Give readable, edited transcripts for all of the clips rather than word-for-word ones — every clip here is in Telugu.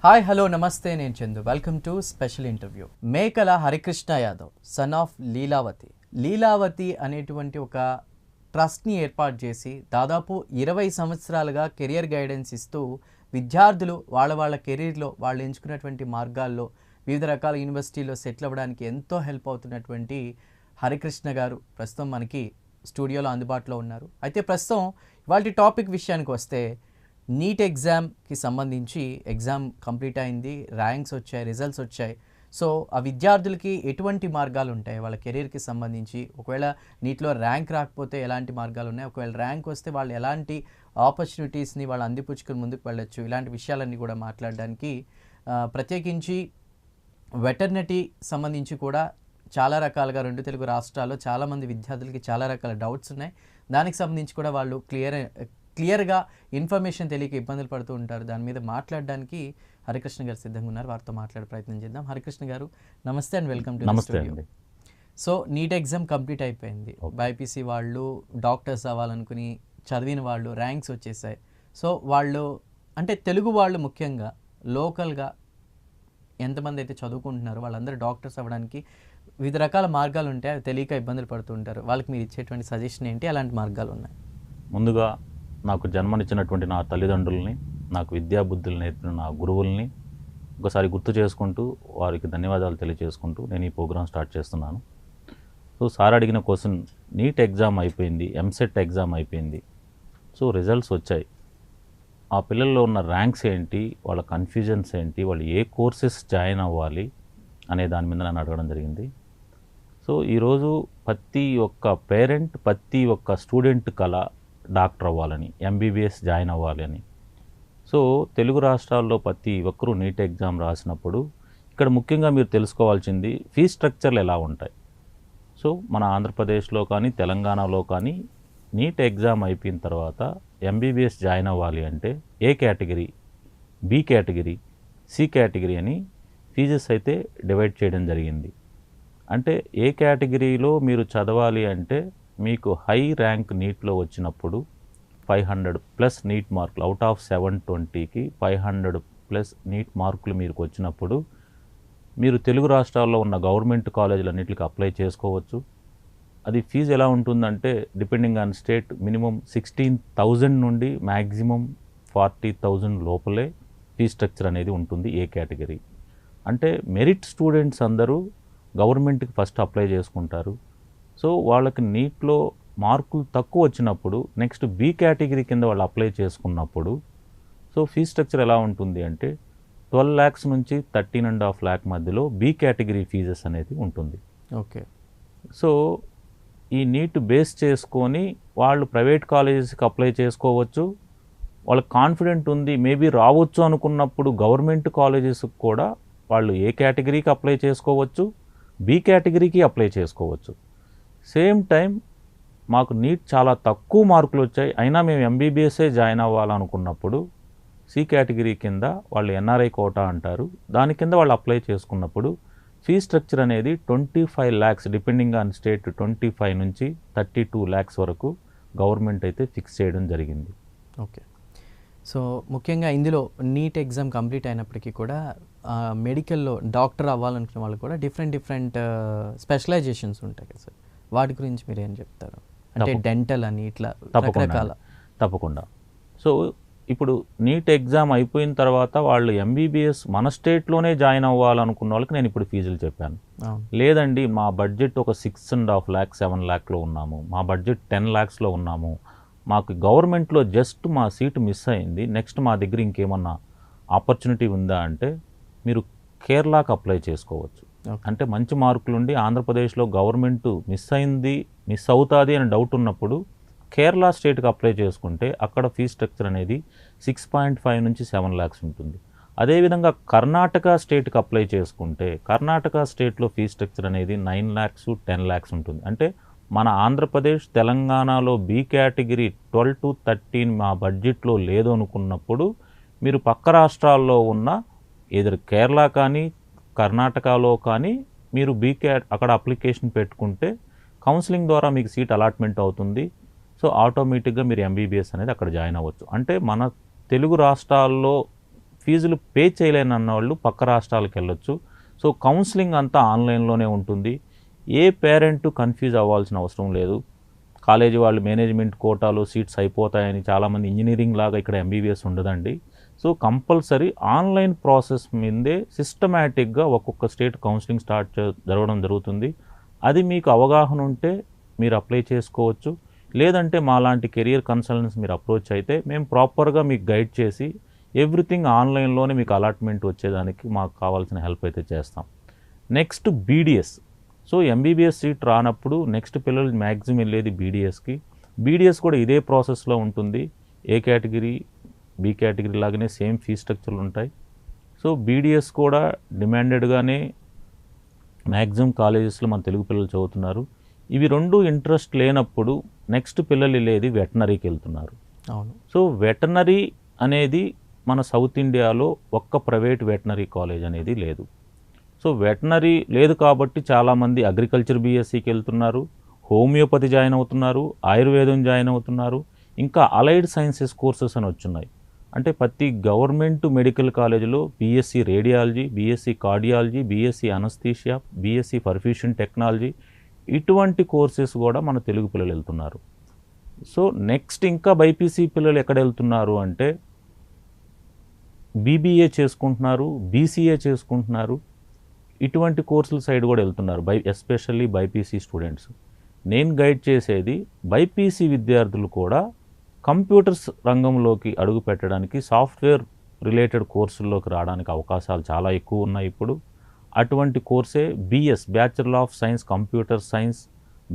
హాయ్ హలో నమస్తే నేను Chandu welcome to special interview. మేకల హరికృష్ణ యాదవ్ సన్ ఆఫ్ లీలావతి అనేటువంటి ఒక ట్రస్ట్ని ఏర్పాటు చేసి దాదాపు 20 సంవత్సరాలుగా కెరియర్ గైడెన్స్ ఇస్తూ విద్యార్థులు వాళ్ళ కెరీర్లో వాళ్ళు ఎంచుకున్నటువంటి మార్గాల్లో వివిధ రకాల యూనివర్సిటీలో సెటిల్ అవ్వడానికి ఎంతో హెల్ప్ అవుతున్నటువంటి హరికృష్ణ గారు ప్రస్తుతం మనకి స్టూడియోలో అందుబాటులో ఉన్నారు. అయితే ప్రస్తుతం ఇవాళ టాపిక్ విషయానికి వస్తే నీట్ ఎగ్జామ్కి సంబంధించి ఎగ్జామ్ కంప్లీట్ అయింది, ర్యాంక్స్ వచ్చాయి, రిజల్ట్స్ వచ్చాయి. సో ఆ విద్యార్థులకి ఎటువంటి మార్గాలు ఉంటాయి వాళ్ళ కెరీర్కి సంబంధించి? ఒకవేళ నీట్లో ర్యాంక్ రాకపోతే ఎలాంటి మార్గాలు ఉన్నాయి, ఒకవేళ ర్యాంక్ వస్తే వాళ్ళు ఎలాంటి ఆపర్చునిటీస్ని వాళ్ళు అందిపుచ్చుకుని ముందుకు వెళ్ళొచ్చు, ఇలాంటి విషయాలన్నీ కూడా మాట్లాడడానికి ప్రత్యేకించి వెటర్నరీ సంబంధించి కూడా చాలా రకాలుగా 2 తెలుగు రాష్ట్రాల్లో చాలామంది విద్యార్థులకి చాలా రకాల డౌట్స్ ఉన్నాయి. దానికి సంబంధించి కూడా వాళ్ళు క్లియర్గా ఇన్ఫర్మేషన్ తెలియక ఇబ్బందులు పడుతూ ఉంటారు. దాని మీద మాట్లాడడానికి హరికృష్ణ గారు సిద్ధంగా ఉన్నారు. వారితో మాట్లాడే ప్రయత్నం చేద్దాం. హరికృష్ణ గారు నమస్తే and welcome to the studio. So NEET exam complete అయిపోయింది. బైపీసీ వాళ్ళు డాక్టర్స్ అవ్వాలనుకుని చదివిన వాళ్ళు ర్యాంక్స్ వచ్చేసాయి. సో వాళ్ళు అంటే తెలుగు వాళ్ళు ముఖ్యంగా లోకల్గా ఎంతమంది అయితే చదువుకుంటున్నారో వాళ్ళందరూ డాక్టర్స్ అవ్వడానికి వివిధ రకాల మార్గాలు ఉంటాయి. అవి తెలియక ఇబ్బందులు పడుతూ ఉంటారు. వాళ్ళకి మీరు ఇచ్చేటువంటి సజెషన్ ఏంటి, అలాంటి మార్గాలు ఉన్నాయి? ముందుగా నాకు జన్మనిచ్చినటువంటి నా తల్లిదండ్రుల్ని, నాకు విద్యాబుద్ధులు నేర్పిన నా గురువుల్ని ఒకసారి గుర్తు చేసుకుంటూ వారికి ధన్యవాదాలు తెలియజేసుకుంటూ నేను ఈ ప్రోగ్రాం స్టార్ట్ చేస్తున్నాను. సో సార్ అడిగిన క్వశ్చన్, నీట్ ఎగ్జామ్ అయిపోయింది, ఎంసెట్ ఎగ్జామ్ అయిపోయింది, సో రిజల్ట్స్ వచ్చాయి. ఆ పిల్లల్లో ఉన్న ర్యాంక్స్ ఏంటి, వాళ్ళ కన్ఫ్యూజన్స్ ఏంటి, వాళ్ళు ఏ కోర్సెస్ జాయిన్ అవ్వాలి అనే దాని మీద నన్ను అడగడం జరిగింది. సో ఈరోజు ప్రతి ఒక్క పేరెంట్, ప్రతి ఒక్క స్టూడెంట్ కళ డాక్టర్ అవ్వాలని, ఎంబీబీఎస్ జాయిన్ అవ్వాలి అని. సో తెలుగు రాష్ట్రాల్లో ప్రతి ఒక్కరూ నీట్ ఎగ్జామ్ రాసినప్పుడు ఇక్కడ ముఖ్యంగా మీరు తెలుసుకోవాల్సింది ఫీజ్ స్ట్రక్చర్లు ఎలా ఉంటాయి. సో మన ఆంధ్రప్రదేశ్లో కానీ తెలంగాణలో కానీ నీట్ ఎగ్జామ్ అయిపోయిన తర్వాత ఎంబీబీఎస్ జాయిన్ అవ్వాలి అంటే A category, B category, C category అని ఫీజెస్ అయితే డివైడ్ చేయడం జరిగింది. అంటే ఏ కేటగిరీలో మీరు చదవాలి అంటే మీకు హై ర్యాంక్ నీట్లో వచ్చినప్పుడు 500+ నీట్ మార్కులు, అవుట్ ఆఫ్ 720కి 500+ నీట్ మార్కులు మీకు వచ్చినప్పుడు మీరు తెలుగు రాష్ట్రాల్లో ఉన్న గవర్నమెంట్ కాలేజీలన్నింటికి అప్లై చేసుకోవచ్చు. అది ఫీజు ఎలా ఉంటుందంటే డిపెండింగ్ ఆన్ స్టేట్ మినిమం 16,000 నుండి మ్యాక్సిమం 40,000 లోపలే ఫీజ్ స్ట్రక్చర్ అనేది ఉంటుంది ఏ కేటగిరీ. అంటే మెరిట్ స్టూడెంట్స్ అందరూ గవర్నమెంట్కి ఫస్ట్ అప్లై చేసుకుంటారు. సో వాళ్ళకి నీట్లో మార్కులు తక్కువ వచ్చినప్పుడు నెక్స్ట్ బి కేటగిరీ కింద వాళ్ళు అప్లై చేసుకున్నప్పుడు సో ఫీజ్ స్ట్రక్చర్ ఎలా ఉంటుంది అంటే 12 lakhs నుంచి 13.5 lakh మధ్యలో బి కేటగిరీ ఫీజెస్ అనేది ఉంటుంది. ఓకే. సో ఈ నీట్ బేస్ చేసుకొని వాళ్ళు ప్రైవేట్ కాలేజెస్కి అప్లై చేసుకోవచ్చు. వాళ్ళకి కాన్ఫిడెంట్ ఉంది మేబీ రావచ్చు అనుకున్నప్పుడు గవర్నమెంట్ కాలేజెస్కి కూడా వాళ్ళు ఏ కేటగిరీకి అప్లై చేసుకోవచ్చు, బి కేటగిరీకి అప్లై చేసుకోవచ్చు. సేమ్ టైం మాకు నీట్ చాలా తక్కువ మార్కులు వచ్చాయి అయినా మేము ఎంబీబీఎస్ఏ జాయిన్ అవ్వాలనుకున్నప్పుడు సి కేటగిరీ కింద వాళ్ళు ఎన్ఆర్ఐ కోటా అంటారు, దాని కింద వాళ్ళు అప్లై చేసుకున్నప్పుడు ఫీ స్ట్రక్చర్ అనేది 25 lakhs డిపెండింగ్ ఆన్ స్టేట్ 25 నుంచి 32 lakhs వరకు గవర్నమెంట్ అయితే ఫిక్స్ చేయడం జరిగింది. ఓకే. సో ముఖ్యంగా ఇందులో నీట్ ఎగ్జామ్ కంప్లీట్ అయినప్పటికీ కూడా మెడికల్లో డాక్టర్ అవ్వాలనుకున్న వాళ్ళు కూడా డిఫరెంట్ స్పెషలైజేషన్స్ ఉంటాయి కదా సార్, వాటి గురించి మీరు ఏం చెప్తారు? అంటే డెంటల్ అని ఇట్లా రకరకాల. తప్పకుండా. సో ఇప్పుడు నీట్ ఎగ్జామ్ అయిపోయిన తర్వాత వాళ్ళు ఎంబీబీఎస్ మన స్టేట్లోనే జాయిన్ అవ్వాలనుకున్న వాళ్ళకి నేను ఇప్పుడు ఫీజులు చెప్పాను. లేదండి మా బడ్జెట్ ఒక 6.5 lakh 7 lakhలో ఉన్నాము, మా బడ్జెట్ 10 lakhsలో ఉన్నాము, మాకు గవర్నమెంట్లో జస్ట్ మా సీటు మిస్ అయింది, నెక్స్ట్ మా దగ్గర ఇంకేమన్నా ఆపర్చునిటీ ఉందా అంటే మీరు కేరళకు అప్లై చేసుకోవచ్చు. అంటే మంచి మార్కులుండి ఆంధ్రప్రదేశ్లో గవర్నమెంట్ మిస్ అవుతుంది అని డౌట్ ఉన్నప్పుడు కేరళ స్టేట్కి అప్లై చేసుకుంటే అక్కడ ఫీజ్ స్ట్రక్చర్ అనేది 6.5 నుంచి 7 lakhs ఉంటుంది. అదేవిధంగా కర్ణాటక స్టేట్కి అప్లై చేసుకుంటే కర్ణాటక స్టేట్లో ఫీజ్ స్ట్రక్చర్ అనేది 9 lakhs 10 lakhs ఉంటుంది. అంటే మన ఆంధ్రప్రదేశ్ తెలంగాణలో బి కేటగిరీ 12 to 13 మా బడ్జెట్లో లేదు అనుకున్నప్పుడు మీరు పక్క రాష్ట్రాల్లో ఉన్న ఏదైనా కేరళ కానీ కర్ణాటకలో కానీ మీరు అక్కడ అప్లికేషన్ పెట్టుకుంటే కౌన్సిలింగ్ ద్వారా మీకు సీట్ అలాట్మెంట్ అవుతుంది. సో ఆటోమేటిక్గా మీరు ఎంబీబీఎస్ అనేది అక్కడ జాయిన్ అవ్వచ్చు. అంటే మన తెలుగు రాష్ట్రాల్లో ఫీజులు పే చేయలేని అన్న వాళ్ళు పక్క రాష్ట్రాలకు వెళ్ళొచ్చు. సో కౌన్సిలింగ్ అంతా ఆన్లైన్లోనే ఉంటుంది. ఏ పేరెంట్ కన్ఫ్యూజ్ అవ్వాల్సిన అవసరం లేదు. కాలేజీ వాళ్ళు మేనేజ్మెంట్ కోటాలో సీట్స్ అయిపోతాయని చాలామంది ఇంజనీరింగ్ లాగా ఇక్కడ ఎంబీబీఎస్ ఉండదండి. సో కంపల్సరీ ఆన్లైన్ ప్రాసెస్ మీదే సిస్టమేటిక్గా ఒక్కొక్క స్టేట్ కౌన్సిలింగ్ జరగడం జరుగుతుంది. అది మీకు అవగాహన ఉంటే మీరు అప్లై చేసుకోవచ్చు. లేదంటే మాలాంటి కెరియర్ కన్సల్టెంట్స్ మీరు అప్రోచ్ అయితే మేము ప్రాపర్గా మీకు గైడ్ చేసి ఎవ్రీథింగ్ ఆన్లైన్లోనే మీకు అలాట్మెంట్ వచ్చేదానికి మాకు కావాల్సిన హెల్ప్ అయితే చేస్తాం. Next BDS. So MBBS seat రానప్పుడు నెక్స్ట్ పిల్లలు మ్యాక్సిమం వెళ్ళేది బీడిఎస్కి. బీడిఎస్ కూడా ఇదే ప్రాసెస్లో ఉంటుంది. ఏ కేటగిరీ బి కేటగిరీ లాగానే సేమ్ ఫీ స్ట్రక్చర్లు ఉంటాయి. సో బీడిఎస్ కూడా డిమాండెడ్గానే మ్యాక్సిమం కాలేజెస్లో మన తెలుగు పిల్లలు చదువుతున్నారు. ఇవి రెండు ఇంట్రెస్ట్ లేనప్పుడు నెక్స్ట్ పిల్లలు వెళ్ళేది వెటనరీకి వెళ్తున్నారు. అవును. సో వెటనరీ అనేది మన సౌత్ ఇండియాలో ఒక్క ప్రైవేట్ వెటనరీ కాలేజ్ అనేది లేదు. సో వెటనరీ లేదు కాబట్టి చాలామంది అగ్రికల్చర్ బీఎస్సీకి వెళ్తున్నారు, హోమియోపతి జాయిన్ అవుతున్నారు, ఆయుర్వేదం జాయిన్ అవుతున్నారు, ఇంకా అలైడ్ సైన్సెస్ కోర్సెస్ అని వచ్చున్నాయి. అంటే ప్రతి గవర్నమెంట్ మెడికల్ కాలేజీలో BSc radiology, BSc cardiology, BSc anaesthesia, BSc perfusion technology, ఇటువంటి కోర్సెస్ కూడా మన తెలుగు పిల్లలు వెళ్తున్నారు. సో నెక్స్ట్ ఇంకా బైపీసీ పిల్లలు ఎక్కడ వెళ్తున్నారు అంటే బీబీఏ చేసుకుంటున్నారు, బీసీఏ చేసుకుంటున్నారు, ఇటువంటి కోర్సుల సైడ్ కూడా వెళ్తున్నారు. Especially BiPC students. నేను గైడ్ చేసేది బైపీసీ విద్యార్థులు కూడా కంప్యూటర్స్ రంగంలోకి అడుగు పెట్టడానికి, సాఫ్ట్వేర్ రిలేటెడ్ కోర్సుల్లోకి రావడానికి అవకాశాలు చాలా ఎక్కువ ఉన్నాయి ఇప్పుడు. అటువంటి కోర్సే BS, bachelor of science computer science,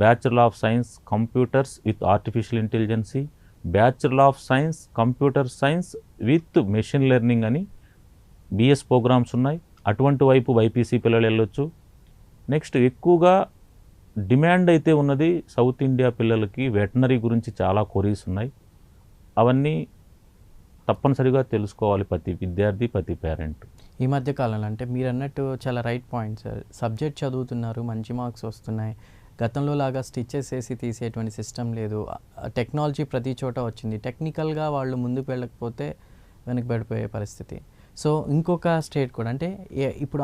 bachelor of science computers with artificial intelligence, bachelor of science computer science with machine learning అని బిఎస్ ప్రోగ్రామ్స్ ఉన్నాయి. అటువంటి వైపు బైపీసీ పిల్లలు వెళ్ళొచ్చు. నెక్స్ట్ ఎక్కువగా డిమాండ్ అయితే ఉన్నది సౌత్ ఇండియా పిల్లలకి వెటనరీ గురించి చాలా కొరీస్ ఉన్నాయి. అవన్నీ తప్పనిసరిగా తెలుసుకోవాలి ప్రతి విద్యార్థి, ప్రతి పేరెంట్. ఈ మధ్య కాలంలో అంటే మీరు అన్నట్టు చాలా రైట్ పాయింట్ సార్. సబ్జెక్ట్ చదువుతున్నారు, మంచి మార్క్స్ వస్తున్నాయి. గతంలో లాగా స్టిచెస్ వేసి తీసేటువంటి సిస్టమ్ లేదు. టెక్నాలజీ ప్రతి చోట వచ్చింది. టెక్నికల్గా వాళ్ళు ముందుకు వెళ్ళకపోతే వెనకబడిపోయే పరిస్థితి. సో ఇంకొక స్టేట్ కూడా అంటే ఇప్పుడు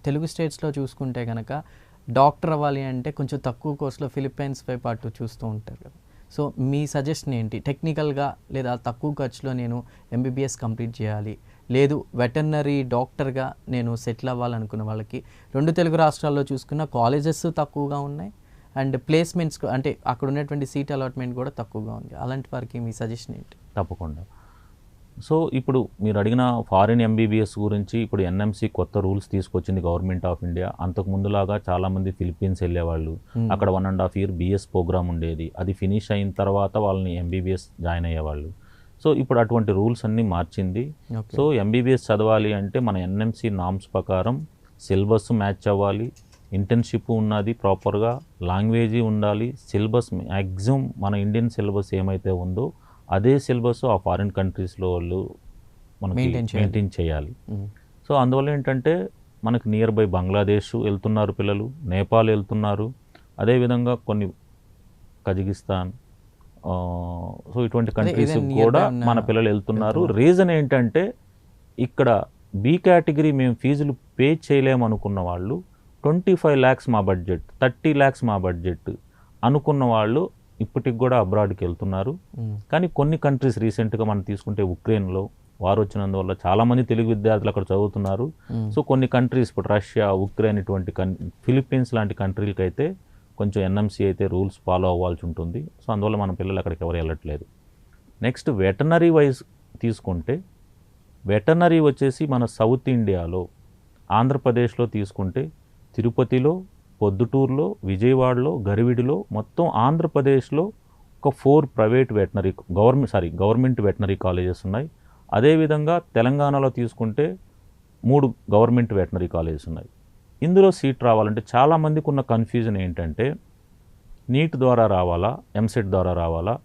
తెలుగు స్టేట్స్లో చూసుకుంటే కనుక డాక్టర్ అవ్వాలి అంటే కొంచెం తక్కువ కోర్సులో ఫిలిప్పైన్స్ వైపు అటు చూస్తూ ఉంటారు కదా. సో మీ సజెషన్ ఏంటి? టెక్నికల్గా లేదా తక్కువ ఖర్చులో నేను ఎంబీబీఎస్ కంప్లీట్ చేయాలి, లేదు వెటర్నరీ డాక్టర్గా నేను సెటిల్ అవ్వాలనుకున్న వాళ్ళకి, రెండు తెలుగు రాష్ట్రాల్లో చూసుకున్న కాలేజెస్ తక్కువగా ఉన్నాయి అండ్ ప్లేస్మెంట్స్ అంటే అక్కడ ఉన్నటువంటి సీట్ అలాట్మెంట్ కూడా తక్కువగా ఉంది. అలాంటి వారికి మీ సజెషన్ ఏంటి? తప్పకుండా. సో ఇప్పుడు మీరు అడిగిన ఫారిన్ ఎంబీబీఎస్ గురించి ఇప్పుడు ఎన్ఎంసీ కొత్త రూల్స్ తీసుకొచ్చింది గవర్నమెంట్ ఆఫ్ ఇండియా. అంతకు ముందులాగా చాలామంది ఫిలిప్పీన్స్ వెళ్ళేవాళ్ళు. అక్కడ 1.5 year బిఎస్ ప్రోగ్రామ్ ఉండేది. అది ఫినిష్ అయిన తర్వాత వాళ్ళని ఎంబీబీఎస్ జాయిన్ అయ్యేవాళ్ళు. సో ఇప్పుడు అటువంటి రూల్స్ అన్నీ మార్చింది. సో ఎంబీబీఎస్ చదవాలి అంటే మన ఎన్ఎంసీ నామ్స్ ప్రకారం సిలబస్ మ్యాచ్ అవ్వాలి, ఇంటర్న్షిప్ ఉన్నది ప్రాపర్గా, లాంగ్వేజీ ఉండాలి, సిలబస్ మ్యాక్సిమం మన ఇండియన్ సిలబస్ ఏమైతే ఉందో అదే సిలబస్ ఆ ఫారిన్ కంట్రీస్లో వాళ్ళు మనకి మెయింటైన్ చేయాలి. సో అందువల్ల ఏంటంటే మనకి నియర్ బై బంగ్లాదేశ్ వెళ్తున్నారు పిల్లలు, నేపాల్ వెళ్తున్నారు, అదేవిధంగా కొన్ని కజకిస్తాన్, సో ఇటువంటి కంట్రీస్ కూడా మన పిల్లలు వెళ్తున్నారు. రీజన్ ఏంటంటే ఇక్కడ బి కేటగిరీ మేము ఫీజులు పే చేయలేమనుకున్న వాళ్ళు 25 lakhs మా బడ్జెట్, 30 lakhs మా బడ్జెట్ అనుకున్న వాళ్ళు ఇప్పటికి కూడా అబ్రాడ్కి వెళ్తున్నారు. కానీ కొన్ని కంట్రీస్ రీసెంట్గా మనం తీసుకుంటే ఉక్రెయిన్లో వారు వచ్చినందువల్ల చాలామంది తెలుగు విద్యార్థులు అక్కడ చదువుతున్నారు. సో కొన్ని కంట్రీస్ ఇప్పుడు రష్యా, ఉక్రెయిన్ ఇటువంటి ఫిలిప్పీన్స్ లాంటి కంట్రీలకి అయితే కొంచెం ఎన్ఎంసీ అయితే రూల్స్ ఫాలో అవ్వాల్సి ఉంటుంది. సో అందువల్ల మన పిల్లలు అక్కడికి ఎవరు వెళ్ళట్లేదు. నెక్స్ట్ వెటనరీ వైజ్ తీసుకుంటే వెటనరీ వచ్చేసి మన సౌత్ ఇండియాలో ఆంధ్రప్రదేశ్లో తీసుకుంటే తిరుపతిలో, పొద్దుటూరులో, విజయవాడలో, గరివిడిలో, మొత్తం ఆంధ్రప్రదేశ్లో ఒక 4 private veterinary government veterinary colleges ఉన్నాయి. అదేవిధంగా తెలంగాణలో తీసుకుంటే 3 గవర్నమెంట్ వెటనరీ కాలేజెస్ ఉన్నాయి. ఇందులో సీట్ రావాలంటే చాలామందికి ఉన్న కన్ఫ్యూజన్ ఏంటంటే నీట్ ద్వారా రావాలా, ఎంసెట్ ద్వారా రావాలా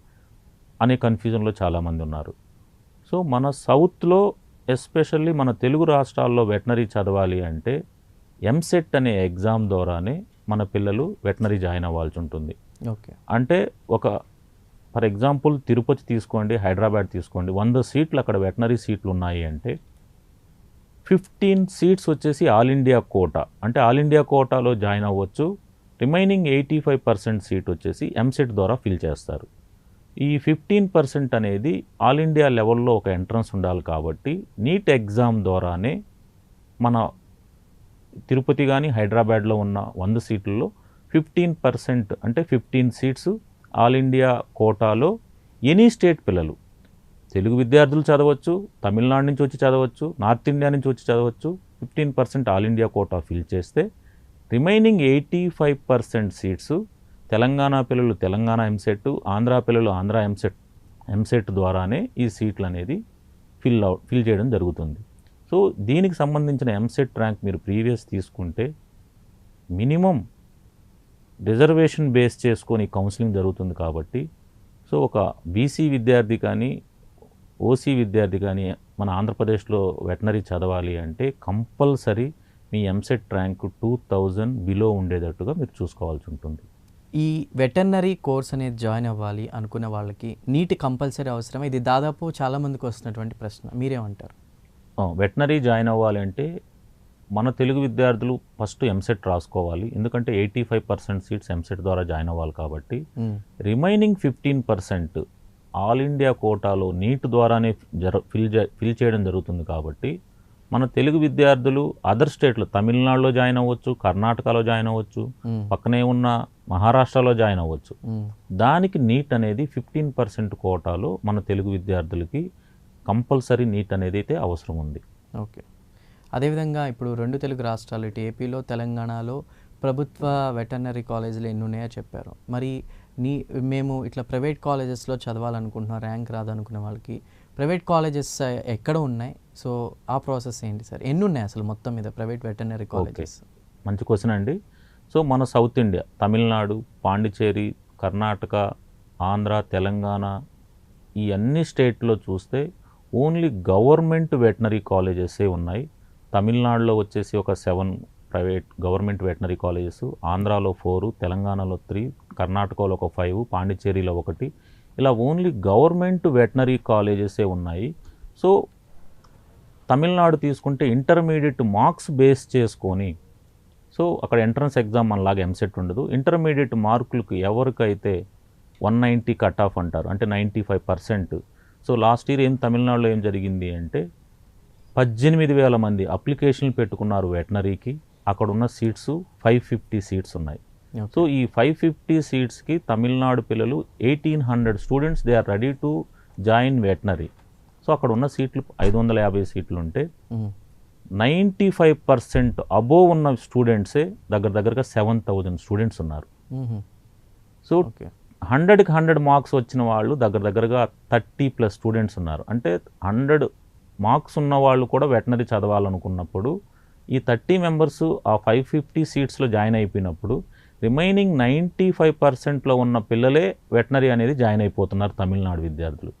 అనే కన్ఫ్యూజన్లో చాలామంది ఉన్నారు. సో మన సౌత్లో ఎస్పెషల్లీ మన తెలుగు రాష్ట్రాల్లో వెటనరీ చదవాలి అంటే ఎంసెట్ అనే ఎగ్జామ్ ద్వారానే మన పిల్లలు వెటనరీ జాయిన్ అవ్వాల్సి ఉంటుంది. ఓకే. అంటే ఫర్ ఎగ్జాంపుల్ తిరుపతి తీసుకోండి, హైదరాబాద్ తీసుకోండి, 100 సీట్లు అక్కడ వెటనరీ సీట్లు ఉన్నాయి అంటే 15 సీట్స్ వచ్చేసి ఆల్ ఇండియా కోటా, అంటే ఆల్ ఇండియా కోటాలో జాయిన్ అవ్వచ్చు. రిమైనింగ్ 85% సీట్ వచ్చేసి ఎంసెట్ ద్వారా ఫిల్ చేస్తారు. ఈ 15% అనేది ఆల్ ఇండియా లెవెల్లో ఒక ఎంట్రన్స్ ఉండాలి కాబట్టి నీట్ ఎగ్జామ్ ద్వారానే మన తిరుపతి కానీ హైదరాబాద్లో ఉన్న 100 సీట్లలో 15% అంటే 15 సీట్స్ ఆల్ ఇండియా కోటాలో ఎనీ స్టేట్ పిల్లలు, తెలుగు విద్యార్థులు చదవచ్చు, తమిళనాడు నుంచి వచ్చి చదవచ్చు, నార్త్ ఇండియా నుంచి వచ్చి చదవచ్చు. 15% ఆల్ ఇండియా కోటా ఫిల్ చేస్తే రిమైనింగ్ 85% సీట్స్ తెలంగాణ పిల్లలు తెలంగాణ ఎంసెట్, ఆంధ్ర పిల్లలు ఆంధ్ర ఎంసెట్ ద్వారానే ఈ సీట్లు అనేది ఫిల్ చేయడం జరుగుతుంది. సో దీనికి సంబంధించిన ఎంసెట్ ర్యాంక్ మీరు ప్రీవియస్ తీసుకుంటే మినిమం రిజర్వేషన్ బేస్ చేసుకొని కౌన్సిలింగ్ జరుగుతుంది కాబట్టి, సో ఒక బీసీ విద్యార్థి కానీ ఓసీ విద్యార్థి కానీ మన ఆంధ్రప్రదేశ్లో వెటనరీ చదవాలి అంటే కంపల్సరీ మీ ఎంసెట్ ర్యాంక్ 2000 బిలో ఉండేటట్టుగా మీరు చూసుకోవాల్సి ఉంటుంది. ఈ వెటర్నరీ కోర్స్ అనేది జాయిన్ అవ్వాలి అనుకున్న వాళ్ళకి నీట్ కంపల్సరీ అవసరం. ఇది దాదాపు చాలామందికి వస్తున్నటువంటి ప్రశ్న, మీరేమంటారు? వెటనరీ జాయిన్ అవ్వాలంటే మన తెలుగు విద్యార్థులు ఫస్ట్ ఎంసెట్ రాసుకోవాలి. ఎందుకంటే 85% సీట్స్ ఎంసెట్ ద్వారా జాయిన్ అవ్వాలి కాబట్టి రిమైనింగ్ 15% ఆల్ ఇండియా కోటాలో నీట్ ద్వారానే ఫిల్ చేయడం జరుగుతుంది కాబట్టి మన తెలుగు విద్యార్థులు అదర్ స్టేట్లో తమిళనాడులో జాయిన్ అవ్వచ్చు, కర్ణాటకలో జాయిన్ అవ్వచ్చు, పక్కనే ఉన్న మహారాష్ట్రలో జాయిన్ అవ్వచ్చు. దానికి నీట్ అనేది 15% కోటాలో మన తెలుగు విద్యార్థులకి కంపల్సరీ నీట్ అనేది అయితే అవసరం ఉంది. ఓకే. అదేవిధంగా ఇప్పుడు 2 తెలుగు రాష్ట్రాలు, ఇటు ఏపీలో తెలంగాణలో ప్రభుత్వ వెటర్నరీ కాలేజీలు ఎన్ని ఉన్నాయో చెప్పారు. మరి మేము ఇట్లా ప్రైవేట్ కాలేజెస్లో చదవాలనుకుంటున్నాం, ర్యాంక్ రాదనుకునే వాళ్ళకి ప్రైవేట్ కాలేజెస్ ఎక్కడ ఉన్నాయి? సో ఆ ప్రాసెస్ ఏంటి సార్? ఎన్ని ఉన్నాయి అసలు మొత్తం మీద ప్రైవేట్ వెటర్నరీ కాలేజెస్? మంచి క్వశ్చన్ అండి. సో మన సౌత్ ఇండియా తమిళనాడు, పాండిచేరి, కర్ణాటక, ఆంధ్ర, తెలంగాణ ఈ అన్ని స్టేట్లో చూస్తే ఓన్లీ గవర్నమెంట్ వెటనరీ కాలేజెసే ఉన్నాయి. తమిళనాడులో వచ్చేసి ఒక 7 ప్రైవేట్ గవర్నమెంట్ వెటనరీ కాలేజెస్, ఆంధ్రాలో 4, తెలంగాణలో 3, కర్ణాటకలో ఒక 5, పాండిచేరిలో 1, ఇలా ఓన్లీ గవర్నమెంట్ వెటనరీ కాలేజెసే ఉన్నాయి. సో తమిళనాడు తీసుకుంటే ఇంటర్మీడియట్ మార్క్స్ బేస్ చేసుకొని, సో అక్కడ ఎంట్రన్స్ ఎగ్జామ్ మనలాగా ఎంసెట్ ఉండదు. ఇంటర్మీడియట్ మార్కులకు ఎవరికైతే 190 కట్ ఆఫ్ అంటారు, అంటే 95%. సో లాస్ట్ ఇయర్ తమిళనాడులో ఏం జరిగింది అంటే 18,000 మంది అప్లికేషన్లు పెట్టుకున్నారు వెటనరీకి. అక్కడ ఉన్న సీట్స్ 550 సీట్స్ ఉన్నాయి. సో ఈ 550 సీట్స్కి తమిళనాడు పిల్లలు 1800 students they are ready to join veterinary. So అక్కడ ఉన్న సీట్లు 550 సీట్లు ఉంటే 95% అబోవ్ ఉన్న స్టూడెంట్సే దగ్గరగా 7,000 స్టూడెంట్స్ ఉన్నారు. సో 100కి 100 మార్క్స్ వచ్చిన వాళ్ళు దగ్గరగా 30+ స్టూడెంట్స్ ఉన్నారు. అంటే 100 మార్క్స్ ఉన్న వాళ్ళు కూడా వెటనరీ చదవాలనుకున్నప్పుడు ఈ 30 మెంబర్స్ ఆ 550 సీట్స్లో జాయిన్ అయిపోయినప్పుడు రిమైనింగ్ 95%లో ఉన్న పిల్లలే వెటనరీ అనేది జాయిన్ అయిపోతున్నారు తమిళనాడు విద్యార్థులు.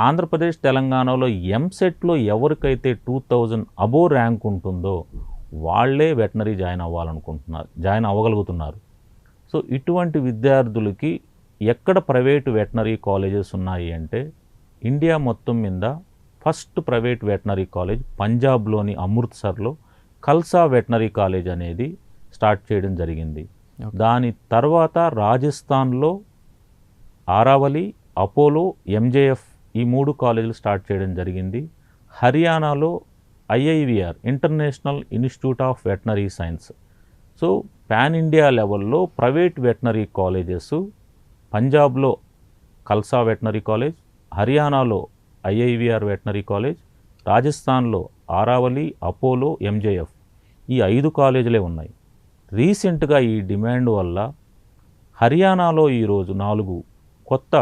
ఆంధ్రప్రదేశ్, తెలంగాణలో ఎంసెట్లో ఎవరికైతే 2000 అబోవ్ ర్యాంక్ ఉంటుందో వాళ్ళే వెటనరీ జాయిన్ అవ్వగలుగుతున్నారు. సో ఇటువంటి విద్యార్థులకి ఎక్కడ ప్రైవేటు వెటనరీ కాలేజెస్ ఉన్నాయి అంటే ఇండియా మొత్తం మీద ఫస్ట్ ప్రైవేట్ వెటనరీ కాలేజ్ పంజాబ్లోని అమృత్సర్లో ఖల్సా వెటనరీ కాలేజ్ అనేది స్టార్ట్ చేయడం జరిగింది. దాని తర్వాత రాజస్థాన్లో ఆరావలి, అపోలో, ఎంజేఎఫ్ ఈ 3 కాలేజీలు స్టార్ట్ చేయడం జరిగింది. హర్యానాలో IIVR international institute of veterinary science. So pan India లెవెల్లో ప్రైవేట్ వెటనరీ కాలేజెస్ పంజాబ్లో ఖల్సా వెటనరీ కాలేజ్, హర్యానాలో ఐఐవిఆర్ వెటనరీ కాలేజ్, రాజస్థాన్లో ఆరావలి, అపోలో, ఎంజేఎఫ్ ఈ 5 కాలేజీలే ఉన్నాయి. రీసెంట్గా ఈ డిమాండ్ వల్ల హర్యానాలో ఈరోజు 4 కొత్త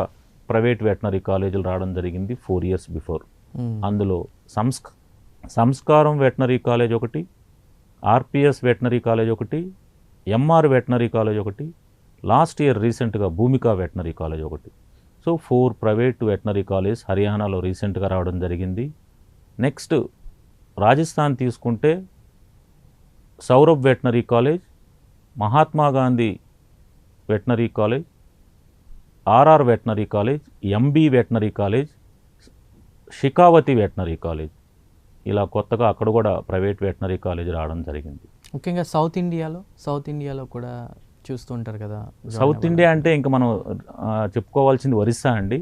ప్రైవేట్ వెటనరీ కాలేజీలు రావడం జరిగింది 4 ఇయర్స్ బిఫోర్. అందులో సంస్కారం వెటనరీ కాలేజ్ ఒకటి, ఆర్పిఎస్ వెటనరీ కాలేజ్ ఒకటి, ఎంఆర్ వెటనరీ కాలేజ్ ఒకటి, లాస్ట్ ఇయర్ రీసెంట్గా భూమికా వెటనరీ కాలేజ్ ఒకటి. సో 4 ప్రైవేట్ వెటనరీ కాలేజ్ హర్యానాలో రీసెంట్గా రావడం జరిగింది. నెక్స్ట్ రాజస్థాన్ తీసుకుంటే Saurabh veterinary college, Mahatma Gandhi veterinary college, RR veterinary college, MB veterinary college, Shekhawati veterinary college. ఇలా కొత్తగా అక్కడ కూడా ప్రైవేట్ వెటనరీ కాలేజ్ రావడం జరిగింది. ముఖ్యంగా సౌత్ ఇండియాలో కూడా చూస్తుంటారు కదా. సౌత్ ఇండియా అంటే ఇంకా మనం చెప్పుకోవాల్సింది ఒరిస్సా అండి.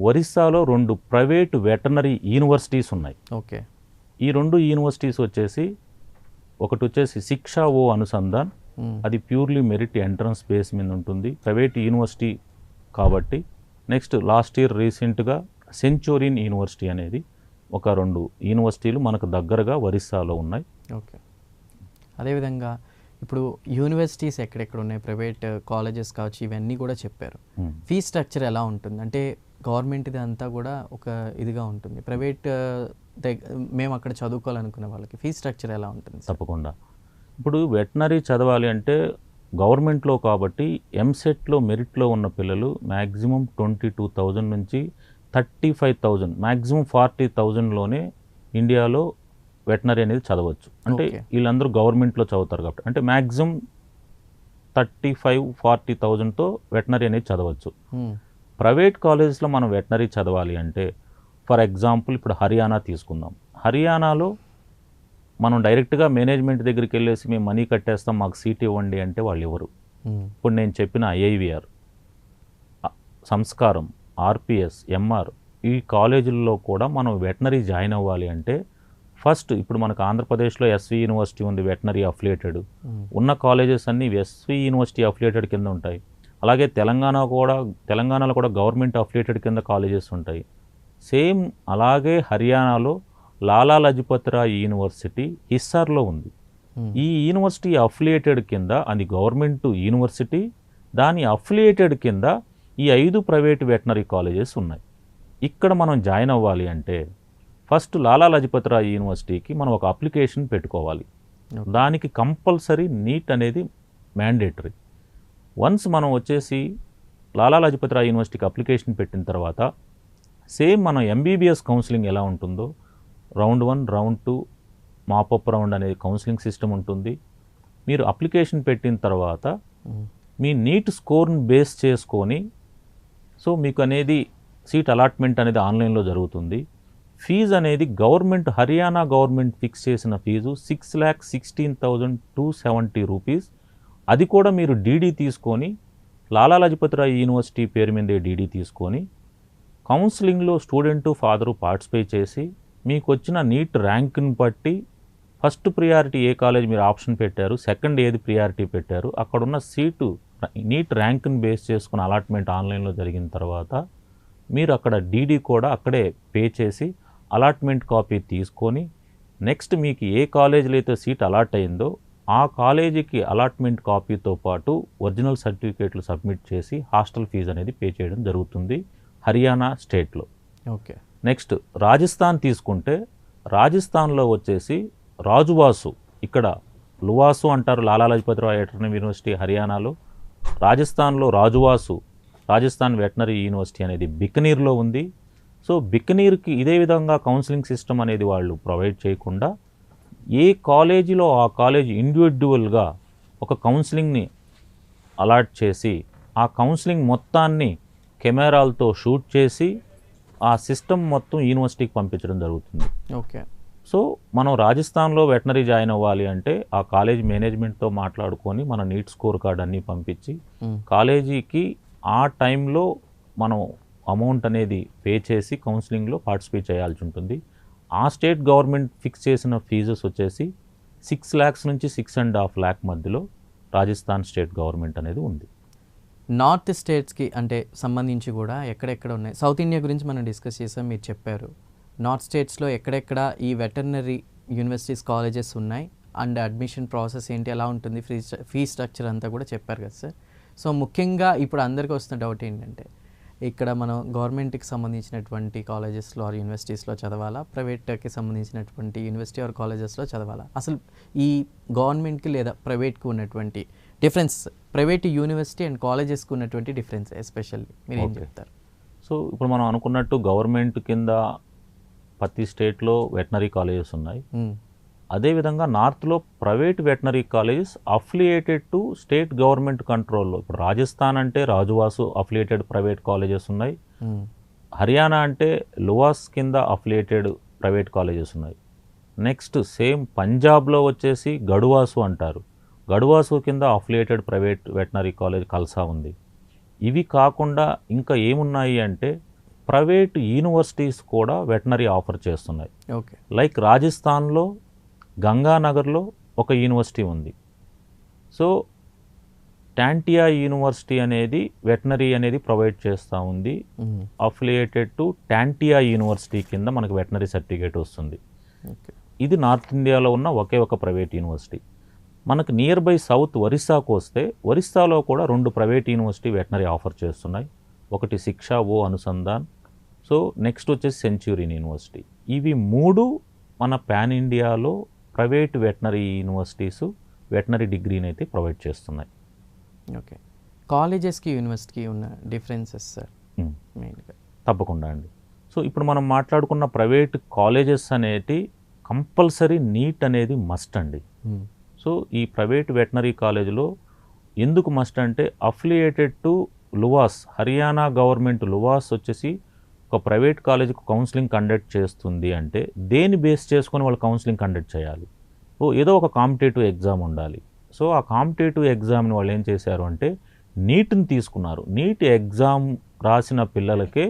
ఒరిస్సాలో 2 ప్రైవేట్ వెటనరీ యూనివర్సిటీస్ ఉన్నాయి. ఓకే. ఈ 2 యూనివర్సిటీస్ వచ్చేసి ఒకటి వచ్చేసి శిక్షా ఓ అనుసంధాన్, అది ప్యూర్లీ మెరిట్ ఎంట్రన్స్ బేస్ మీద ఉంటుంది, ప్రైవేట్ యూనివర్సిటీ కాబట్టి. నెక్స్ట్ లాస్ట్ ఇయర్ రీసెంట్గా సెంచూరియన్ యూనివర్సిటీ అనేది ఒక 2 యూనివర్సిటీలు మనకు దగ్గరగా ఒరిస్సాలో ఉన్నాయి. ఓకే. అదేవిధంగా ఇప్పుడు యూనివర్సిటీస్ ఎక్కడెక్కడ ఉన్నాయి, ప్రైవేట్ కాలేజెస్ కావచ్చు, ఇవన్నీ కూడా చెప్పారు. ఫీ స్ట్రక్చర్ ఎలా ఉంటుంది అంటే గవర్నమెంట్ది అంతా కూడా ఒక ఇదిగా ఉంటుంది, ప్రైవేట్ మేము అక్కడ చదువుకోవాలనుకునే వాళ్ళకి ఫీ స్ట్రక్చర్ ఎలా ఉంటుంది? తప్పకుండా. ఇప్పుడు వెటనరీ చదవాలి అంటే గవర్నమెంట్లో కాబట్టి ఎంసెట్లో మెరిట్లో ఉన్న పిల్లలు మ్యాక్సిమం 22,000 నుంచి 35,000 మ్యాక్సిమం 40,000లోనే ఇండియాలో వెటనరీ అనేది చదవచ్చు. అంటే వీళ్ళందరూ గవర్నమెంట్లో చదువుతారు కాబట్టి అంటే మ్యాక్సిమం 35,000-40,000తో వెటనరీ అనేది చదవచ్చు. ప్రైవేట్ కాలేజెస్లో మనం వెటనరీ చదవాలి అంటే ఫర్ ఎగ్జాంపుల్ ఇప్పుడు హర్యానా తీసుకుందాం. హర్యానాలో మనం డైరెక్ట్గా మేనేజ్మెంట్ దగ్గరికి వెళ్ళేసి మేము మనీ కట్టేస్తాం మాకు సీట్ ఇవ్వండి అంటే వాళ్ళు ఇవ్వరు. ఇప్పుడు నేను చెప్పిన ఐఐవిఆర్, సంస్కారం, ఆర్పిఎస్, ఎంఆర్ ఈ కాలేజీల్లో కూడా మనం వెటనరీ జాయిన్ అవ్వాలి అంటే ఫస్ట్ ఇప్పుడు మనకు ఆంధ్రప్రదేశ్లో ఎస్వి యూనివర్సిటీ ఉంది వెటనరీ అఫిలియేటెడ్, ఉన్న కాలేజెస్ అన్నీ ఎస్వి యూనివర్సిటీ అఫిలియేటెడ్ కింద ఉంటాయి. అలాగే తెలంగాణలో కూడా గవర్నమెంట్ అఫిలియేటెడ్ కింద కాలేజెస్ ఉంటాయి. సేమ్ అలాగే హర్యానాలో లాలా లజపత్ రాయ్ యూనివర్సిటీ హిస్సార్లో ఉంది. ఈ యూనివర్సిటీ అఫిలియేటెడ్ కింద అది గవర్నమెంట్ యూనివర్సిటీ, దాని అఫిలియేటెడ్ కింద ఈ 5 ప్రైవేట్ వెటనరీ కాలేజెస్ ఉన్నాయి. ఇక్కడ మనం జాయిన్ అవ్వాలి అంటే ఫస్ట్ లాలా లజపత్ రాయ్ యూనివర్సిటీకి మనం ఒక అప్లికేషన్ పెట్టుకోవాలి. దానికి కంపల్సరీ నీట్ అనేది మ్యాండేటరీ. వన్స్ మనం వచ్చేసి లాలా లజపత్ రాయ్ యూనివర్సిటీకి అప్లికేషన్ పెట్టిన తర్వాత సేమ్ మనం ఎంబీబీఎస్ కౌన్సిలింగ్ ఎలా ఉంటుందో రౌండ్ 1, రౌండ్ 2, మాపప్ రౌండ్ అనేది కౌన్సిలింగ్ సిస్టమ్ ఉంటుంది. మీరు అప్లికేషన్ పెట్టిన తర్వాత మీ నీట్ స్కోర్ని బేస్ చేసుకొని సో మీకు అనేది సీట్ అలాట్మెంట్ అనేది ఆన్లైన్లో జరుగుతుంది. ఫీజు అనేది హర్యానా గవర్నమెంట్ ఫిక్స్ చేసిన ఫీజు 6,16,270 రూపీస్. అది కూడా మీరు డీడీ తీసుకొని లాలా లజపత్ రాయ్ యూనివర్సిటీ పేరు మీదే డీడీ తీసుకొని కౌన్సిలింగ్లో స్టూడెంటు ఫాదరు పార్టిసిపేట్ చేసి మీకు వచ్చిన నీట్ ర్యాంక్ని బట్టి ఫస్ట్ ప్రియారిటీ ఏ కాలేజ్ మీరు ఆప్షన్ పెట్టారు, సెకండ్ ఏది ప్రియారిటీ పెట్టారు, అక్కడున్న సీటు నీట్ ర్యాంక్ని బేస్ చేసుకుని అలాట్మెంట్ ఆన్లైన్లో జరిగిన తర్వాత మీరు అక్కడ డీడీ కూడా అక్కడే పే చేసి అలాట్మెంట్ కాపీ తీసుకొని నెక్స్ట్ మీకు ఏ కాలేజీలో అయితే సీట్ అలాట్ అయిందో ఆ కాలేజీకి అలాట్మెంట్ కాపీతో పాటు ఒరిజినల్ సర్టిఫికేట్లు సబ్మిట్ చేసి హాస్టల్ ఫీజు అనేది పే చేయడం జరుగుతుంది హర్యానా స్టేట్లో. ఓకే. నెక్స్ట్ రాజస్థాన్ తీసుకుంటే రాజస్థాన్లో వచ్చేసి రాజువాసు, ఇక్కడ లువాసు అంటారు లాలా లజపత్ రాయ్ యూనివర్సిటీ హర్యానాలో. రాజస్థాన్లో రాజస్థాన్ వెటనరీ యూనివర్సిటీ అనేది బికనీర్లో ఉంది. సో బికనీర్కి ఇదే విధంగా కౌన్సిలింగ్ సిస్టమ్ అనేది వాళ్ళు ప్రొవైడ్ చేయకుండా ఏ కాలేజీలో ఆ కాలేజీ ఇండివిజువల్గా ఒక కౌన్సిలింగ్ని అలాట్ చేసి ఆ కౌన్సిలింగ్ మొత్తాన్ని కెమెరాలతో షూట్ చేసి ఆ సిస్టమ్ మొత్తం యూనివర్సిటీకి పంపించడం జరుగుతుంది. ఓకే. సో మనం రాజస్థాన్లో వెటనరీ జాయిన్ అవ్వాలి అంటే ఆ కాలేజ్ మేనేజ్మెంట్తో మాట్లాడుకొని మన నీట్ స్కోర్ కార్డ్ అన్నీ పంపించి కాలేజీకి ఆ టైంలో మనం అమౌంట్ అనేది పే చేసి కౌన్సిలింగ్లో పార్టిసిపేట్ చేయాల్సి ఉంటుంది. ఆ స్టేట్ గవర్నమెంట్ ఫిక్స్ చేసిన ఫీజెస్ వచ్చేసి 6 lakhs నుంచి 6.5 lakh మధ్యలో రాజస్థాన్ స్టేట్ గవర్నమెంట్ అనేది ఉంది. నార్త్ స్టేట్స్కి అంటే సంబంధించి కూడా ఎక్కడెక్కడ ఉన్నాయి? సౌత్ ఇండియా గురించి మనం డిస్కస్ చేసాం, మీరు చెప్పారు. నార్త్ స్టేట్స్లో ఎక్కడెక్కడ ఈ వెటర్నరీ యూనివర్సిటీస్ కాలేజెస్ ఉన్నాయి అండ్ అడ్మిషన్ ప్రాసెస్ ఏంటి, ఎలా ఉంటుంది, ఫీ స్ట్రక్చర్ అంతా కూడా చెప్పారు కదా సార్. సో ముఖ్యంగా ఇప్పుడు అందరికీ వస్తున్న డౌట్ ఏంటంటే ఇక్కడ మనం గవర్నమెంట్కి సంబంధించినటువంటి కాలేజెస్లో ఆర్ యూనివర్సిటీస్లో చదవాలా, ప్రైవేట్కి సంబంధించినటువంటి యూనివర్సిటీ ఆర్ కాలేజెస్లో చదవాలా? అసలు ఈ గవర్నమెంట్కి లేదా ప్రైవేట్కి ఉన్నటువంటి డిఫరెన్స్, ప్రైవేట్ యూనివర్సిటీ అండ్ కాలేజెస్కి ఉన్నటువంటి డిఫరెన్స్ ఎస్పెషల్లీ మీరు ఏం చెప్తారు? సో ఇప్పుడు మనం అనుకున్నట్టు గవర్నమెంట్ కింద ప్రతి స్టేట్లో వెటనరీ కాలేజెస్ ఉన్నాయి. అదేవిధంగా నార్త్లో private veterinary colleges affiliated to state government కంట్రోల్లో. ఇప్పుడు రాజస్థాన్ అంటే రాజువాసు అఫిలియేటెడ్ ప్రైవేట్ కాలేజెస్ ఉన్నాయి. హర్యానా అంటే లువాస్ కింద అఫిలియేటెడ్ ప్రైవేట్ కాలేజెస్ ఉన్నాయి. నెక్స్ట్ సేమ్ పంజాబ్లో వచ్చేసి గడువాసు అంటారు. గడువాసు కింద affiliated private veterinary college Khalsa ఉంది. ఇవి కాకుండా ఇంకా ఏమున్నాయి అంటే ప్రైవేట్ యూనివర్సిటీస్ కూడా వెటనరీ ఆఫర్ చేస్తున్నాయి. ఓకే. లైక్ రాజస్థాన్లో గంగానగర్లో ఒక యూనివర్సిటీ ఉంది. సో టాంటియా యూనివర్సిటీ అనేది వెటనరీ అనేది ప్రొవైడ్ చేస్తూ ఉంది. అఫిలియేటెడ్ టు టాంటియా యూనివర్సిటీ కింద మనకు వెటనరీ సర్టిఫికేట్ వస్తుంది. ఓకే. ఇది నార్త్ ఇండియాలో ఉన్న ఒకే ఒక ప్రైవేట్ యూనివర్సిటీ. మనకు నియర్ బై సౌత్ ఒరిస్సాకు వస్తే ఒరిస్సాలో కూడా 2 ప్రైవేట్ యూనివర్సిటీ వెటనరీ ఆఫర్ చేస్తున్నాయి. ఒకటి శిక్షా ఓ అనుసంధాన్, సో నెక్స్ట్ వచ్చేసి సెంచురియన్ యూనివర్సిటీ. ఇవి 3 మన పాన్ ఇండియాలో ప్రైవేట్ వెటనరీ యూనివర్సిటీస్ వెటనరీ డిగ్రీని అయితే ప్రొవైడ్ చేస్తున్నాయి. ఓకే. కాలేజెస్కి యూనివర్సిటీకి ఉన్న డిఫరెన్సెస్ సార్ మెయిన్గా? తప్పకుండా అండి. సో ఇప్పుడు మనం మాట్లాడుకున్న ప్రైవేట్ కాలేజెస్ అనేటి కంపల్సరీ నీట్ అనేది మస్ట్ అండి. సో ఈ ప్రైవేట్ వెటనరీ కాలేజీలో ఎందుకు మస్ట్ అంటే అఫిలియేటెడ్ టు లువాస్, హర్యానా గవర్నమెంట్ లువాస్ వచ్చేసి ఒక ప్రైవేట్ కాలేజీకి కౌన్సిలింగ్ కండక్ట్ చేస్తుంది అంటే దేని బేస్ చేసుకొని వాళ్ళు కౌన్సిలింగ్ కండక్ట్ చేయాలి? ఏదో ఒక కాంపిటేటివ్ ఎగ్జామ్ ఉండాలి. సో ఆ కాంపిటేటివ్ ఎగ్జామ్ని వాళ్ళు ఏం చేశారు అంటే నీట్ని తీసుకున్నారు. నీట్ ఎగ్జామ్ రాసిన పిల్లలకే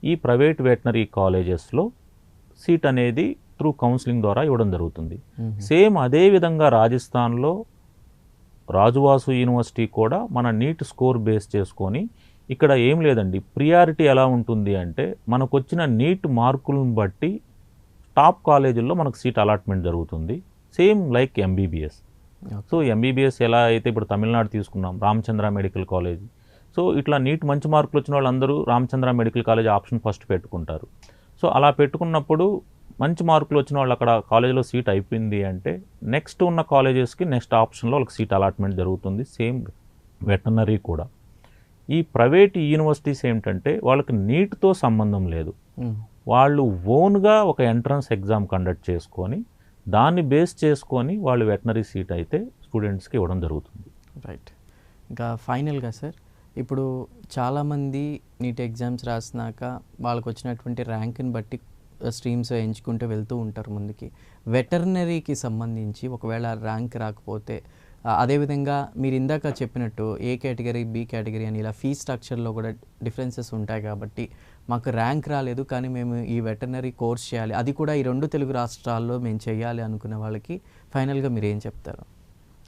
ఈ ప్రైవేట్ వెటనరీ కాలేజెస్లో సీట్ అనేది త్రూ కౌన్సిలింగ్ ద్వారా ఇవ్వడం జరుగుతుంది. సేమ్ అదేవిధంగా రాజస్థాన్లో రాజువాసు యూనివర్సిటీ కూడా మన నీట్ స్కోర్ బేస్ చేసుకొని ఇక్కడ ఏం లేదండి, ప్రియారిటీ ఎలా ఉంటుంది అంటే మనకు వచ్చిన నీట్ మార్కులను బట్టి టాప్ కాలేజీల్లో మనకు సీట్ అలాట్మెంట్ జరుగుతుంది. Same like MBBS. So MBBS ఎలా అయితే ఇప్పుడు తమిళనాడు తీసుకున్నాం, రామచంద్ర మెడికల్ కాలేజ్. సో ఇట్లా నీట్ మంచి మార్కులు వచ్చిన వాళ్ళందరూ Ramachandra medical college option first పెట్టుకుంటారు. సో అలా పెట్టుకున్నప్పుడు మంచి మార్కులు వచ్చిన వాళ్ళు అక్కడ కాలేజీలో సీట్ అయిపోయింది అంటే నెక్స్ట్ ఉన్న కాలేజెస్కి నెక్స్ట్ ఆప్షన్లో వాళ్ళకి సీట్ అలాట్మెంట్ జరుగుతుంది. సేమ్ వెటనరీ కూడా. ఈ ప్రైవేట్ యూనివర్సిటీస్ ఏంటంటే వాళ్ళకి నీట్తో సంబంధం లేదు. వాళ్ళు ఓన్గా ఒక ఎంట్రన్స్ ఎగ్జామ్ కండక్ట్ చేసుకొని దాన్ని బేస్ చేసుకొని వాళ్ళు వెటనరీ సీట్ అయితే స్టూడెంట్స్కి ఇవ్వడం జరుగుతుంది. రైట్. ఇంకా ఫైనల్గా సార్, ఇప్పుడు చాలామంది నీట్ ఎగ్జామ్స్ రాసినాక వాళ్ళకు వచ్చినటువంటి ర్యాంక్ని బట్టి స్ట్రీమ్స్ ఎంచుకుంటూ వెళ్తూ ఉంటారు ముందుకి. వెటర్నరీకి సంబంధించి ఒకవేళ ర్యాంక్ రాకపోతే, అదేవిధంగా మీరు ఇందాక చెప్పినట్టు ఏ కేటగిరీ బి కేటగిరీ అని ఇలా ఫీ స్ట్రక్చర్లో కూడా డిఫరెన్సెస్ ఉంటాయి కాబట్టి మాకు ర్యాంక్ రాలేదు కానీ మేము ఈ వెటర్నరీ కోర్స్ చేయాలి, అది కూడా ఈ 2 తెలుగు రాష్ట్రాల్లో మేము చేయాలి అనుకునే వాళ్ళకి ఫైనల్గా మీరు ఏం చెప్తారు?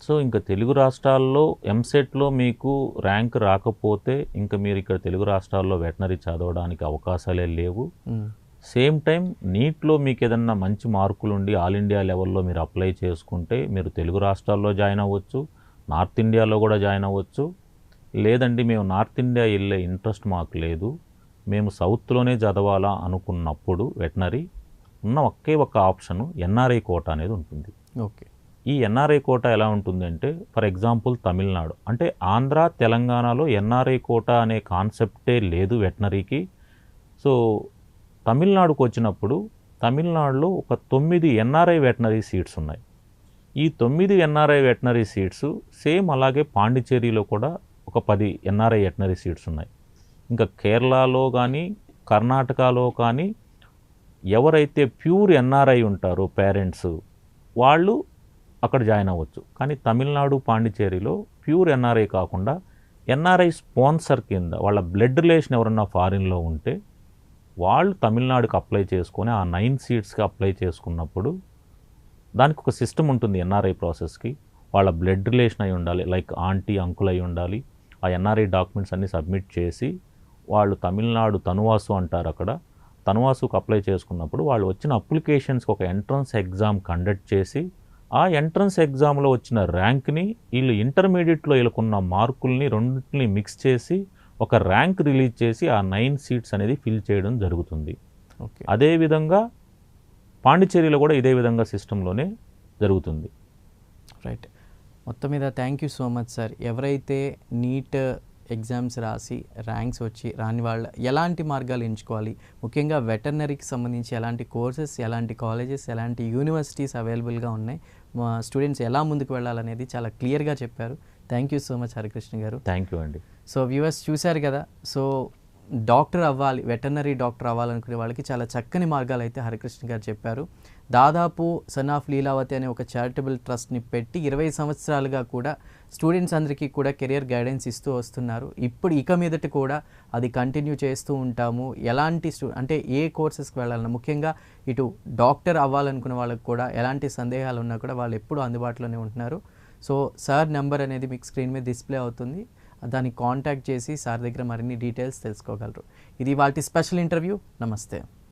సో ఇంకా తెలుగు రాష్ట్రాల్లో ఎంసెట్లో మీకు ర్యాంక్ రాకపోతే ఇంకా మీరు ఇక్కడ తెలుగు రాష్ట్రాల్లో వెటనరీ చదవడానికి అవకాశాలే లేవు. సేమ్ టైం నీట్లో మీకు ఏదన్నా మంచి మార్కులు ఉండి ఆల్ ఇండియా లెవెల్లో మీరు అప్లై చేసుకుంటే మీరు తెలుగు రాష్ట్రాల్లో జాయిన్ అవ్వచ్చు, నార్త్ ఇండియాలో కూడా జాయిన్ అవ్వచ్చు. లేదండి మేము నార్త్ ఇండియా వెళ్ళే ఇంట్రెస్ట్ మాకు లేదు, మేము సౌత్లోనే చదవాలా అనుకున్నప్పుడు వెటనరీ ఉన్న ఒకే ఒక ఆప్షను ఎన్ఆర్ఐ కోటా అనేది ఉంటుంది. ఓకే. ఈ ఎన్ఆర్ఐ కోటా ఎలా ఉంటుంది అంటే ఫర్ ఎగ్జాంపుల్ తమిళనాడు అంటే ఆంధ్ర తెలంగాణలో ఎన్ఆర్ఐ కోటా అనే కాన్సెప్టే లేదు వెటనరీకి. సో తమిళనాడుకు వచ్చినప్పుడు తమిళనాడులో ఒక 9 ఎన్ఆర్ఐ వెటనరీ సీట్స్ ఉన్నాయి. ఈ 9 ఎన్ఆర్ఐ వెటనరీ సీట్స్ సేమ్ అలాగే పాండిచేరిలో కూడా ఒక 10 ఎన్ఆర్ఐ వెటనరీ సీట్స్ ఉన్నాయి. ఇంకా కేరళలో కానీ కర్ణాటకలో కానీ ఎవరైతే ప్యూర్ ఎన్ఆర్ఐ ఉంటారో పేరెంట్స్ వాళ్ళు అక్కడ జాయిన్ అవ్వచ్చు. కానీ తమిళనాడు పాండిచేరిలో ప్యూర్ ఎన్ఆర్ఐ కాకుండా ఎన్ఆర్ఐ స్పాన్సర్ కింద వాళ్ళ బ్లడ్ రిలేషన్ ఎవరన్నా ఫారిన్లో ఉంటే వాళ్ళు తమిళనాడుకి అప్లై చేసుకొని ఆ 9 సీట్స్కి అప్లై చేసుకున్నప్పుడు దానికి ఒక సిస్టమ్ ఉంటుంది. ఎన్ఆర్ఐ ప్రాసెస్కి వాళ్ళ బ్లడ్ రిలేషన్ అయి ఉండాలి, లైక్ ఆంటీ అంకుల్ అయి ఉండాలి. ఆ ఎన్ఆర్ఐ డాక్యుమెంట్స్ అన్నీ సబ్మిట్ చేసి వాళ్ళు తమిళనాడు తనువాసు అంటారు, అక్కడ తనువాసుకు అప్లై చేసుకున్నప్పుడు వాళ్ళు వచ్చిన అప్లికేషన్స్కి ఒక ఎంట్రన్స్ ఎగ్జామ్ కండక్ట్ చేసి ఆ ఎంట్రన్స్ ఎగ్జామ్లో వచ్చిన ర్యాంక్ని వీళ్ళు ఇంటర్మీడియట్లో వీళ్ళకున్న మార్కుల్ని రెండింటిని మిక్స్ చేసి ఒక ర్యాంక్ రిలీజ్ చేసి ఆ 9 సీట్స్ అనేది ఫిల్ చేయడం జరుగుతుంది. ఓకే. అదేవిధంగా పాండిచేరిలో కూడా ఇదే విధంగా సిస్టంలోనే జరుగుతుంది. రైట్. మొత్తం మీద thank you so much sir. ఎవరైతే నీట్ ఎగ్జామ్స్ రాసి ర్యాంక్స్ వచ్చి రాని వాళ్ళు ఎలాంటి మార్గాలు ఎంచుకోవాలి, ముఖ్యంగా వెటర్నరీకి సంబంధించి ఎలాంటి కోర్సెస్, ఎలాంటి కాలేజెస్, ఎలాంటి యూనివర్సిటీస్ అవైలబుల్గా ఉన్నాయి, మా స్టూడెంట్స్ ఎలా ముందుకు వెళ్ళాలనేది చాలా క్లియర్గా చెప్పారు. Thank you so much Harikrishna గారు. థ్యాంక్ యూ అండి. సో వ్యూవర్స్ చూశారు కదా, సో డాక్టర్ అవ్వాలి, వెటర్నరీ డాక్టర్ అవ్వాలనుకునే వాళ్ళకి చాలా చక్కని మార్గాలు అయితే హరికృష్ణ గారు చెప్పారు. దాదాపు సన్ ఆఫ్ లీలావతి అనే ఒక చారిటబుల్ ట్రస్ట్ని పెట్టి 20 సంవత్సరాలుగా కూడా స్టూడెంట్స్ అందరికీ కూడా కెరియర్ గైడెన్స్ ఇస్తూ వస్తున్నారు. ఇప్పుడు ఇక మీదట కూడా అది కంటిన్యూ చేస్తూ ఉంటాము. ఎలాంటి అంటే ఏ కోర్సెస్కి వెళ్ళాలన్నా, ముఖ్యంగా ఇటు డాక్టర్ అవ్వాలనుకున్న వాళ్ళకి కూడా ఎలాంటి సందేహాలు ఉన్నా కూడా వాళ్ళు ఎప్పుడూ అందుబాటులోనే ఉంటున్నారు. సో సార్ నెంబర్ అనేది మీకు స్క్రీన్ మీద డిస్ప్లే అవుతుంది, దాన్ని కాంటాక్ట్ చేసి సార్ దగ్గర మరిన్ని డీటెయిల్స్ తెలుసుకోగలరు. ఇది వాటి స్పెషల్ ఇంటర్వ్యూ. నమస్తే.